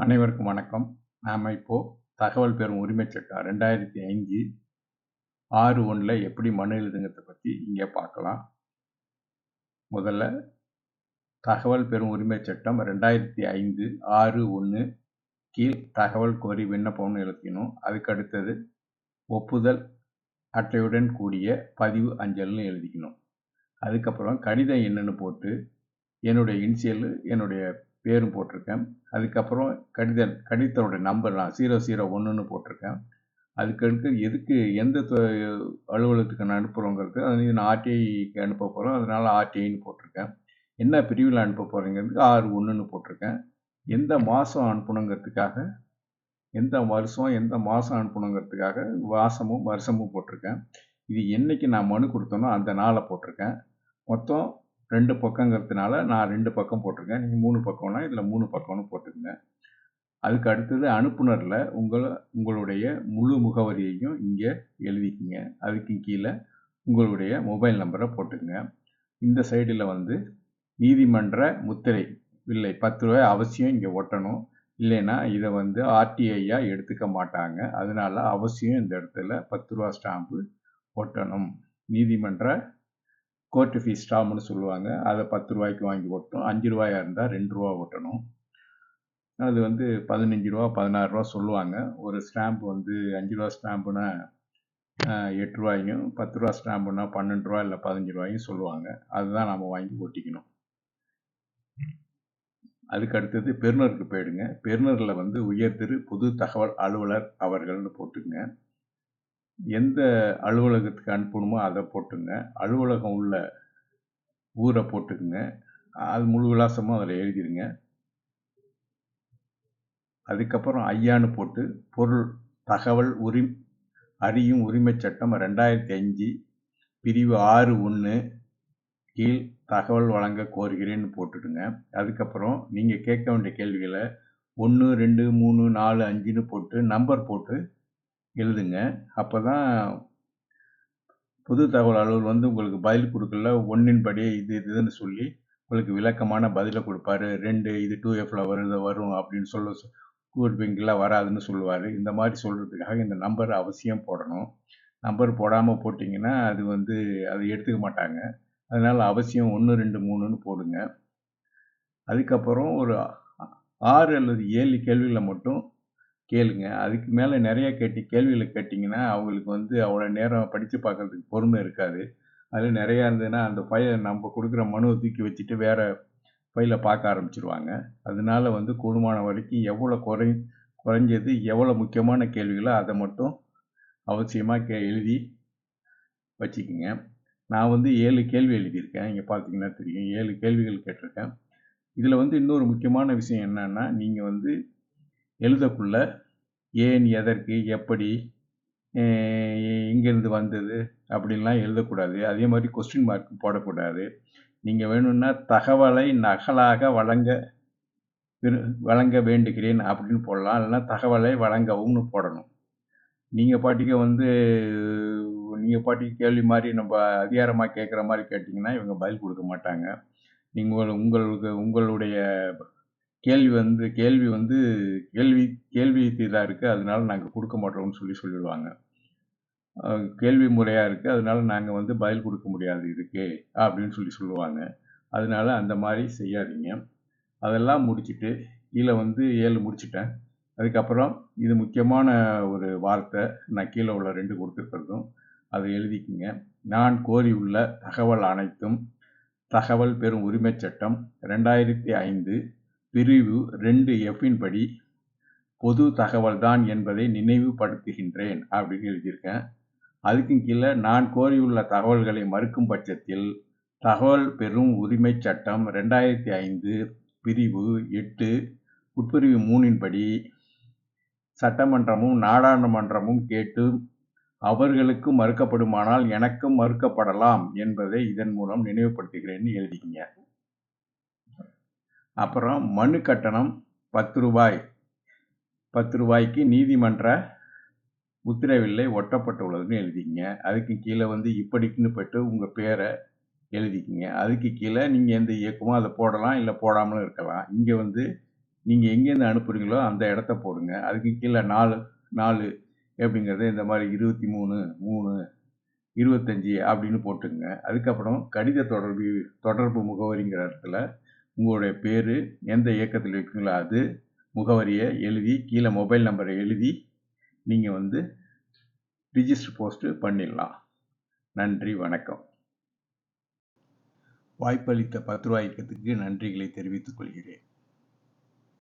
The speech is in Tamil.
அனைவருக்கும் வணக்கம். நாம் இப்போது தகவல் பெறும் உரிமைச் சட்டம் 2005 6(1)ல் எப்படி மனு எழுதுங்கிறத பற்றி இங்கே பார்க்கலாம். முதல்ல தகவல் பெறும் உரிமைச் சட்டம் 2005 6(1) கீழ் தகவல் கோரி விண்ணப்பம்னு எழுதிக்கணும். அதுக்கு அடுத்தது ஒப்புதல் அட்டையுடன் கூடிய பதிவு அஞ்சல்னு எழுதிக்கணும். அதுக்கப்புறம் கடிதம் என்னன்னு போட்டு என்னுடைய இனிஷியல் என்னுடைய பேரும் போட்டிருக்கேன். அதுக்கப்புறம் கடிதத்தோட நம்பர் நான் 001ன்னு போட்டிருக்கேன். அதுக்கடுத்து எதுக்கு எந்த அலுவலகத்துக்கு நான் அனுப்புகிறோங்கிறது அது நான் ஆர்டிஐக்கு அனுப்ப போகிறோம், அதனால் ஆர்டிஐன்னு போட்டிருக்கேன். என்ன பிரிவில் அனுப்ப போகிறேங்கிறதுக்கு 6(1)ன்னு போட்டிருக்கேன். எந்த மாதம் அனுப்பணுங்கிறதுக்காக எந்த மாதம் அனுப்பணுங்கிறதுக்காக மாதமும் வருஷமும் போட்டிருக்கேன். இது என்றைக்கு நான் மனு கொடுத்தனோ அந்த நாளை போட்டிருக்கேன். மொத்தம் 2 பக்கங்கிறதுனால நான் 2 பக்கம் போட்டிருக்கேன். நீங்கள் 3 பக்கம்னா இதில் 3 பக்கம்னு போட்டுக்கங்க. அதுக்கு அடுத்தது அனுப்புனரில் உங்களுடைய முழு முகவரியையும் இங்கே எழுதிக்கிங்க. அதுக்கு கீழே உங்களுடைய மொபைல் நம்பரை போட்டுக்கங்க. இந்த சைடில் நீதிமன்ற முத்திரை இல்லை 10 ரூபாய் அவசியம் இங்கே ஒட்டணும். இல்லைன்னா இதை ஆர்டிஐயாக எடுத்துக்க மாட்டாங்க. அதனால அவசியம் இந்த இடத்துல 10 ரூபா ஸ்டாம்பு ஒட்டணும். நீதிமன்ற கோர்ட்டு ஃபீஸ் ஸ்டாம்ப்னு சொல்லுவாங்க. அதை 10 ரூபாய்க்கு வாங்கி ஒட்டணும். 5 ரூபாயாக இருந்தால் 2 ரூபா ஒட்டணும். அது 15 ரூபா 16 ரூபா சொல்லுவாங்க. ஒரு ஸ்டாம்ப் 5 ரூபா ஸ்டாம்புனா 8 ரூபாயும் 10 ரூபா ஸ்டாம்புனா 12 ரூபா இல்லை 15 ரூபாயும் சொல்லுவாங்க. அதுதான் நம்ம வாங்கி ஒட்டிக்கணும். அதுக்கு அடுத்தது பெறுநருக்கு போயிடுங்க. பெறுநரில் உயர்திரு பொது தகவல் அலுவலர் அவர்கள்னு போட்டுங்க. எந்த அலுவலகத்துக்கு அனுப்பணுமோ அதை போட்டுங்க. அலுவலகம் உள்ள ஊரை போட்டுக்குங்க. அது முழு விலாசமும் அதில் எழுதிடுங்க. அதுக்கப்புறம் ஐயான்னு போட்டு பொருள் தகவல் அறியும் உரிமைச் சட்டம் 2005 பிரிவு 6(1) கீழ் தகவல் வழங்க கோருகிறேன்னு போட்டுடுங்க. அதுக்கப்புறம் நீங்கள் கேட்க வேண்டிய கேள்விகளை 1 2 3 4 5ன்னு போட்டு நம்பர் போட்டு எழுதுங்க. அப்போ தான் பொது தகவல் அலுவலர் உங்களுக்கு பதில் கொடுக்கல 1ன் படி இதுன்னு சொல்லி உங்களுக்கு விளக்கமான பதிலை கொடுப்பாரு. 2 இது 2Fல வரும் அப்படின்னு கொடுப்பீங்களா, வராதுன்னு சொல்லுவார். இந்த மாதிரி சொல்கிறதுக்காக இந்த நம்பர் அவசியம் போடணும். நம்பர் போடாமல் போட்டிங்கன்னா அது அதை எடுத்துக்க மாட்டாங்க. அதனால் அவசியம் 1 2 3ன்னு போடுங்க. அதுக்கப்புறம் ஒரு 6 அல்லது 7 கேள்விகளை மட்டும் கேளுங்க. அதுக்கு மேலே நிறைய கேள்விகளை கேட்டிங்கன்னா அவங்களுக்கு அவ்வளோ நேரம் படித்து பார்க்குறதுக்கு பொறுமை இருக்காது. அதில் நிறையா இருந்ததுன்னா அந்த ஃபைலை நம்ம கொடுக்குற மனுவை தூக்கி வச்சுட்டு வேறு ஃபைலை பார்க்க ஆரம்பிச்சிருவாங்க. அதனால கூடுமான வரைக்கும் எவ்வளோ குறைஞ்சது எவ்வளோ முக்கியமான கேள்விகளோ அதை மட்டும் அவசியமாக எழுதி வச்சுக்கிங்க. நான் 7 கேள்வி எழுதியிருக்கேன். இங்கே பார்த்தீங்கன்னா தெரியும் 7 கேள்விகள் கேட்டிருக்கேன். இதில் இன்னொரு முக்கியமான விஷயம் என்னன்னா, நீங்கள் எழுதக்குள்ள ஏன், எதற்கு, எப்படி, எங்கேருந்து வந்தது அப்படின்லாம் எழுதக்கூடாது. அதே மாதிரி கொஸ்டின் மார்க் போடக்கூடாது. நீங்கள் வேணும்னா தகவலை நகலாக வழங்க வேண்டுகிறேன் அப்படின்னு போடலாம். இல்லைன்னா தகவலை வழங்கவும்னு போடணும். நீங்கள் பாட்டிக்கு கேள்வி மாதிரி நம்ம அதிகாரமாக கேட்குற மாதிரி கேட்டிங்கன்னா இவங்க பதில் கொடுக்க மாட்டாங்க. உங்களுடைய கேள்வி கேள்வி இதாக இருக்குது, அதனால நாங்கள் கொடுக்க மாட்டோம்னு சொல்லிடுவாங்க. கேள்வி முறையாக இருக்குது, அதனால நாங்கள் பதில் கொடுக்க முடியாது இதுக்கு அப்படின்னு சொல்லுவாங்க. அதனால அந்த மாதிரி செய்யாதீங்க. அதெல்லாம் முடிச்சுட்டு கீழே 7 முடிச்சிட்டேன். அதுக்கப்புறம் இது முக்கியமான ஒரு வார்த்தை, நான் கீழே உள்ள 2 கொடுத்துருக்கிறதும் அதை எழுதிக்கிங்க. நான் கோரியுள்ள தகவல் அனைத்தும் தகவல் பெறும் உரிமைச் சட்டம் 2005 பிரிவு 2Fன் படி பொது தகவல் தான் என்பதை நினைவுபடுத்துகின்றேன் அப்படின்னு எழுதியிருக்கேன். அதுக்கும் கீழே நான் கோரியுள்ள தகவல்களை மறுக்கும் பட்சத்தில் தகவல் பெறும் உரிமைச் சட்டம் 2005 பிரிவு 8 உட்பிரிவு 3ன் படி சட்டமன்றமும் நாடாளுமன்றமும் கேட்டு அவர்களுக்கும் மறுக்கப்படுமானால் எனக்கும் மறுக்கப்படலாம் என்பதை இதன் மூலம் நினைவுபடுத்துகிறேன்னு எழுதிக்கிங்க. அப்புறம் மனு கட்டணம் 10 ரூபாய் 10 ரூபாய்க்கு நீதிமன்ற உத்தரவில்லை ஒட்டப்பட்டுள்ளதுன்னு எழுதிக்கிங்க. அதுக்கு கீழே இப்படிக்குன்னு போய்ட்டு உங்கள் பேரை எழுதிக்கிங்க. அதுக்கு கீழே நீங்கள் எந்த இயக்கமோ அதை போடலாம், இல்லை போடாமலும் இருக்கலாம். இங்கே நீங்கள் எங்கேருந்து அனுப்புகிறீங்களோ அந்த இடத்த போடுங்க. அதுக்கு கீழே 4 4 எப்படிங்கிறது இந்த மாதிரி 23 3 25 அப்படின்னு போட்டுங்க. அதுக்கப்புறம் கடித தொடர்பு முகவரிங்கிற இடத்துல உங்களுடைய பேர், எந்த இயக்கத்தில் இருக்கீங்களோ அது, முகவரியை எழுதி கீழே மொபைல் நம்பரை எழுதி நீங்கள் ரிஜிஸ்டர் போஸ்ட்டு பண்ணிடலாம். நன்றி, வணக்கம். வாய்ப்பளித்த பத்ருவா இயக்கத்துக்கு நன்றிகளை தெரிவித்துக் கொள்கிறேன்.